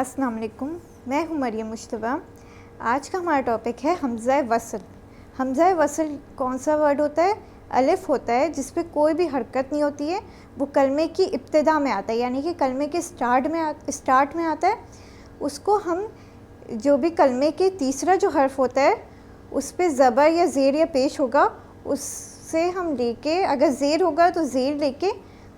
अस्सलाम वालेकुम, मैं हूँ मरियम मुश्तबा। आज का हमारा टॉपिक है हमज़ा वसल। हमज़ा वसल कौन सा वर्ड होता है? अलिफ़ होता है जिस पे कोई भी हरकत नहीं होती है। वो कलमे की इब्तिदा में आता है, यानी कि कलमे के स्टार्ट में आता है। उसको हम जो भी कलमे के तीसरा जो हर्फ होता है उस पे ज़बर या ज़ेर या पेश होगा, उससे हम लेके, अगर ज़ेर होगा तो ज़ेर लेके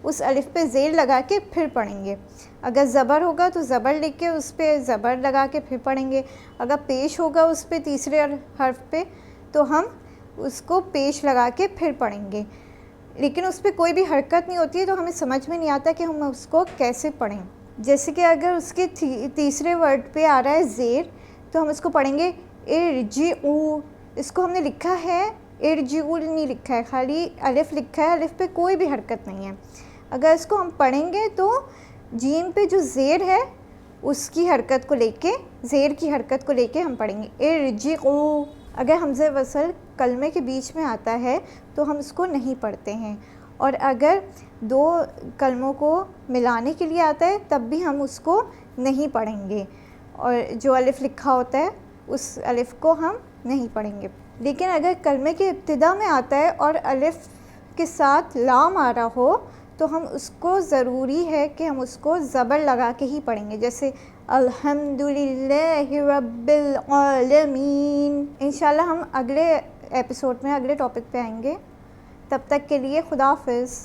उस अलिफ़ पे ज़ेर लगा के फिर पढ़ेंगे। अगर ज़बर होगा तो ज़बर लेके उस पे ज़बर लगा के फिर पढ़ेंगे। अगर पेश होगा उस पे तीसरे हर्फ पे तो हम उसको पेश लगा के फिर पढ़ेंगे। लेकिन उस पर कोई भी हरकत नहीं होती है तो हमें समझ में नहीं आता कि हम उसको कैसे पढ़ें। जैसे कि अगर उसके तीसरे वर्ड पे आ रहा है ज़ेर तो हम इसको पढ़ेंगे इरजिऊ। इसको हमने लिखा है इरजिऊ नहीं लिखा है, खाली अलिफ़ लिखा है, अलिफ़ पे कोई भी हरकत नहीं है। अगर इसको हम पढ़ेंगे तो जीम पे जो ज़ेर है उसकी हरकत को लेके, ज़ेर की हरकत को लेके हम पढ़ेंगे इरजिऊ। अगर हमज़े वसल कलमे के बीच में आता है तो हम इसको नहीं पढ़ते हैं, और अगर दो कलमों को मिलाने के लिए आता है तब भी हम उसको नहीं पढ़ेंगे, और जो अलिफ़ लिखा होता है उस अलिफ़ को हम नहीं पढ़ेंगे। लेकिन अगर कलमे के इब्तिदा में आता है और अलिफ़ के साथ लाम आ रहा हो तो हम उसको ज़रूरी है कि हम उसको ज़बर लगा के ही पढ़ेंगे, जैसे अल्हम्दुलिल्लाहि रब्बिल आलमीन। इंशाल्लाह हम अगले एपिसोड में अगले टॉपिक पे आएंगे। तब तक के लिए खुदा हाफ़िज़।